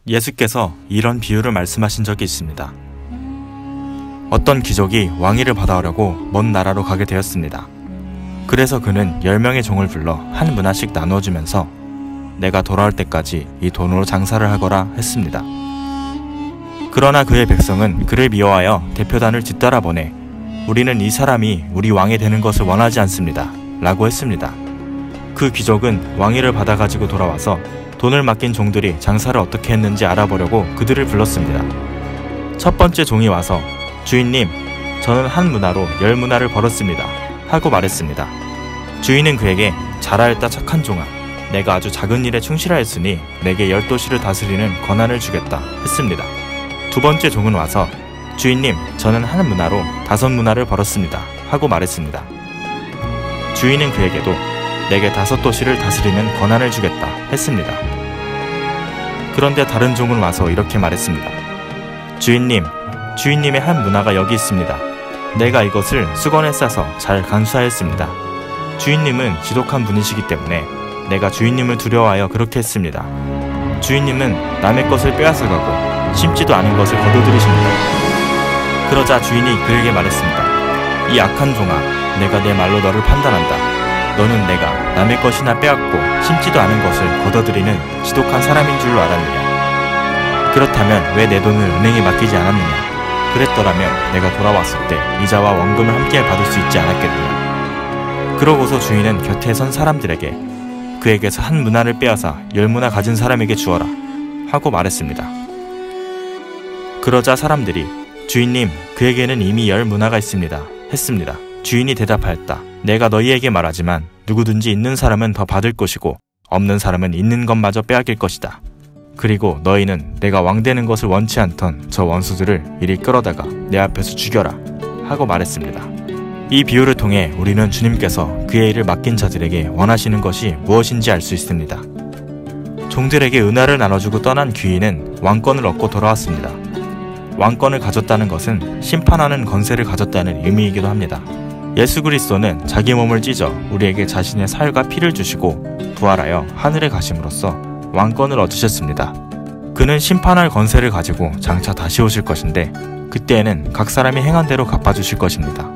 예수께서 이런 비유를 말씀하신 적이 있습니다. 어떤 귀족이 왕위를 받아오려고 먼 나라로 가게 되었습니다. 그래서 그는 10명의 종을 불러 한 문화씩 나누어주면서 내가 돌아올 때까지 이 돈으로 장사를 하거라 했습니다. 그러나 그의 백성은 그를 미워하여 대표단을 뒤따라 보내 우리는 이 사람이 우리 왕이 되는 것을 원하지 않습니다 라고 했습니다. 그 귀족은 왕위를 받아가지고 돌아와서 돈을 맡긴 종들이 장사를 어떻게 했는지 알아보려고 그들을 불렀습니다. 첫 번째 종이 와서 주인님, 저는 한 문화로 10문화를 벌었습니다 하고 말했습니다. 주인은 그에게 잘하였다 착한 종아, 내가 아주 작은 일에 충실하였으니 내게 10도시를 다스리는 권한을 주겠다 했습니다. 두 번째 종은 와서 주인님, 저는 한 문화로 5문화를 벌었습니다 하고 말했습니다. 주인은 그에게도 내게 5도시를 다스리는 권한을 주겠다 했습니다. 그런데 다른 종은 와서 이렇게 말했습니다. 주인님, 주인님의 한 문화가 여기 있습니다. 내가 이것을 수건에 싸서 잘 간수하였습니다. 주인님은 지독한 분이시기 때문에 내가 주인님을 두려워하여 그렇게 했습니다. 주인님은 남의 것을 빼앗아가고 심지도 않은 것을 거둬들이십니다. 그러자 주인이 그에게 말했습니다. 이 악한 종아, 내가 내 말로 너를 판단한다. 너는 내가 남의 것이나 빼앗고 심지도 않은 것을 거둬들이는 지독한 사람인 줄로 알았느냐? 그렇다면 왜 내 돈을 은행에 맡기지 않았느냐? 그랬더라면 내가 돌아왔을 때 이자와 원금을 함께 받을 수 있지 않았겠느냐? 그러고서 주인은 곁에 선 사람들에게 그에게서 한 문화를 빼앗아 10문화 가진 사람에게 주어라 하고 말했습니다. 그러자 사람들이 주인님, 그에게는 이미 10문화가 있습니다 했습니다. 주인이 대답하였다. 내가 너희에게 말하지만 누구든지 있는 사람은 더 받을 것이고 없는 사람은 있는 것마저 빼앗길 것이다. 그리고 너희는 내가 왕 되는 것을 원치 않던 저 원수들을 이리 끌어다가 내 앞에서 죽여라 하고 말했습니다. 이 비유를 통해 우리는 주님께서 그의 일을 맡긴 자들에게 원하시는 것이 무엇인지 알 수 있습니다. 종들에게 은하를 나눠주고 떠난 귀인은 왕권을 얻고 돌아왔습니다. 왕권을 가졌다는 것은 심판하는 권세를 가졌다는 의미이기도 합니다. 예수 그리스도는 자기 몸을 찢어 우리에게 자신의 살과 피를 주시고 부활하여 하늘에 가심으로써 왕권을 얻으셨습니다. 그는 심판할 권세를 가지고 장차 다시 오실 것인데 그때에는 각 사람이 행한 대로 갚아주실 것입니다.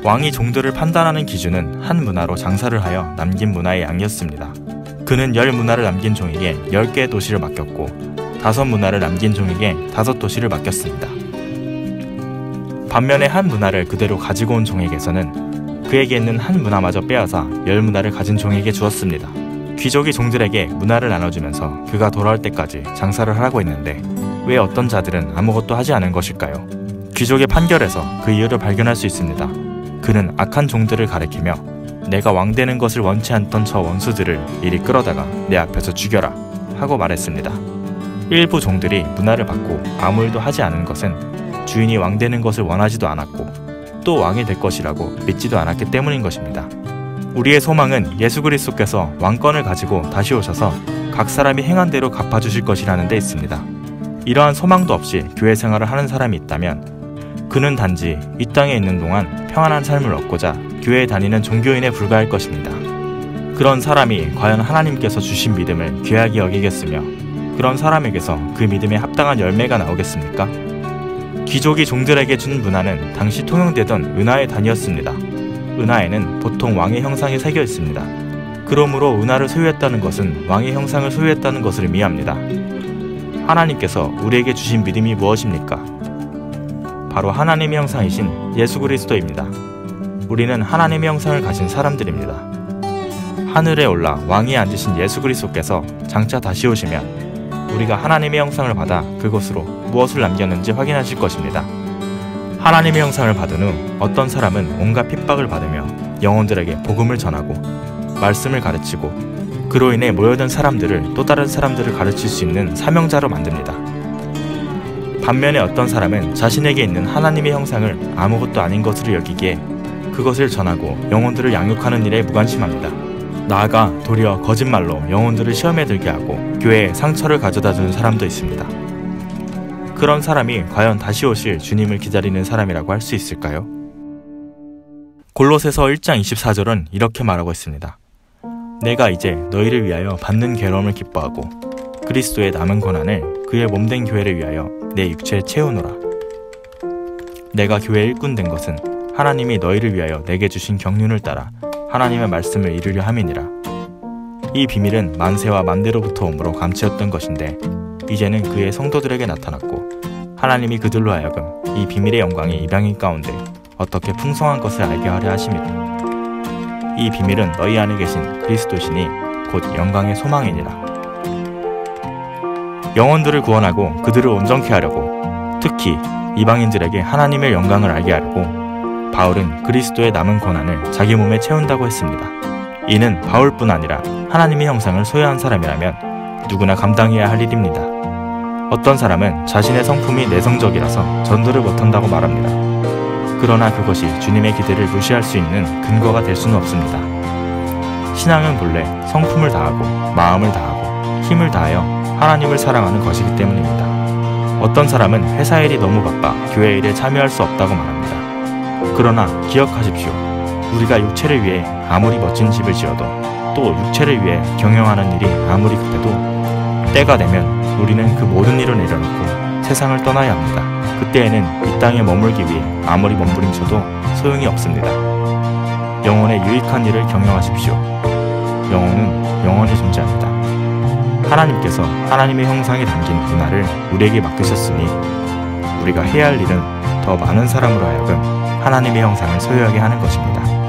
왕이 종들을 판단하는 기준은 한 문화로 장사를 하여 남긴 문화의 양이었습니다. 그는 10문화를 남긴 종에게 10개의 도시를 맡겼고 5문화를 남긴 종에게 5도시를 맡겼습니다. 반면에 한 문화를 그대로 가지고 온 종에게서는 그에게 있는 한 문화마저 빼앗아 10문화를 가진 종에게 주었습니다. 귀족이 종들에게 문화를 나눠주면서 그가 돌아올 때까지 장사를 하라고 했는데 왜 어떤 자들은 아무것도 하지 않은 것일까요? 귀족의 판결에서 그 이유를 발견할 수 있습니다. 그는 악한 종들을 가리키며 내가 왕 되는 것을 원치 않던 저 원수들을 이리 끌어다가 내 앞에서 죽여라 하고 말했습니다. 일부 종들이 문화를 받고 아무 일도 하지 않은 것은 주인이 왕 되는 것을 원하지도 않았고 또 왕이 될 것이라고 믿지도 않았기 때문인 것입니다. 우리의 소망은 예수 그리스도께서 왕권을 가지고 다시 오셔서 각 사람이 행한 대로 갚아주실 것이라는 데 있습니다. 이러한 소망도 없이 교회 생활을 하는 사람이 있다면 그는 단지 이 땅에 있는 동안 평안한 삶을 얻고자 교회에 다니는 종교인에 불과할 것입니다. 그런 사람이 과연 하나님께서 주신 믿음을 귀하게 여기겠으며 그런 사람에게서 그 믿음에 합당한 열매가 나오겠습니까? 귀족이 종들에게 준 문화는 당시 통용되던 은하의 단위였습니다. 은하에는 보통 왕의 형상이 새겨 있습니다. 그러므로 은하를 소유했다는 것은 왕의 형상을 소유했다는 것을 의미합니다. 하나님께서 우리에게 주신 믿음이 무엇입니까? 바로 하나님의 형상이신 예수 그리스도입니다. 우리는 하나님의 형상을 가진 사람들입니다. 하늘에 올라 왕위에 앉으신 예수 그리스도께서 장차 다시 오시면 우리가 하나님의 형상을 받아 그곳으로 무엇을 남겼는지 확인하실 것입니다. 하나님의 형상을 받은 후 어떤 사람은 온갖 핍박을 받으며 영혼들에게 복음을 전하고 말씀을 가르치고 그로 인해 모여든 사람들을 또 다른 사람들을 가르칠 수 있는 사명자로 만듭니다. 반면에 어떤 사람은 자신에게 있는 하나님의 형상을 아무것도 아닌 것으로 여기기에 그것을 전하고 영혼들을 양육하는 일에 무관심합니다. 나아가 도리어 거짓말로 영혼들을 시험에 들게 하고 교회에 상처를 가져다 주는 사람도 있습니다. 그런 사람이 과연 다시 오실 주님을 기다리는 사람이라고 할 수 있을까요? 골로새서 1장 24절은 이렇게 말하고 있습니다. 내가 이제 너희를 위하여 받는 괴로움을 기뻐하고 그리스도의 남은 고난을 그의 몸된 교회를 위하여 내 육체에 채우노라. 내가 교회의 일꾼 된 것은 하나님이 너희를 위하여 내게 주신 경륜을 따라 하나님의 말씀을 이루려 함이니라. 이 비밀은 만세와 만대로부터 오므로 감추었던 것인데 이제는 그의 성도들에게 나타났고 하나님이 그들로 하여금 이 비밀의 영광이 이방인 가운데 어떻게 풍성한 것을 알게 하려 하심이라. 이 비밀은 너희 안에 계신 그리스도시니 곧 영광의 소망이니라. 영혼들을 구원하고 그들을 온전케 하려고 특히 이방인들에게 하나님의 영광을 알게 하려고 바울은 그리스도의 남은 고난을 자기 몸에 채운다고 했습니다. 이는 바울뿐 아니라 하나님의 형상을 소유한 사람이라면 누구나 감당해야 할 일입니다. 어떤 사람은 자신의 성품이 내성적이라서 전도를 못한다고 말합니다. 그러나 그것이 주님의 기대를 무시할 수 있는 근거가 될 수는 없습니다. 신앙은 본래 성품을 다하고 마음을 다하고 힘을 다하여 하나님을 사랑하는 것이기 때문입니다. 어떤 사람은 회사 일이 너무 바빠 교회 일에 참여할 수 없다고 말합니다. 그러나 기억하십시오. 우리가 육체를 위해 아무리 멋진 집을 지어도 또 육체를 위해 경영하는 일이 아무리 급해도 때가 되면 우리는 그 모든 일을 내려놓고 세상을 떠나야 합니다. 그때에는 이 땅에 머물기 위해 아무리 몸부림쳐도 소용이 없습니다. 영혼의 유익한 일을 경영하십시오. 영혼은 영원히 존재합니다. 하나님께서 하나님의 형상이 담긴 문화를 우리에게 맡기셨으니 우리가 해야 할 일은 더 많은 사람으로 하여금 하나님의 형상을 소유하게 하는 것입니다.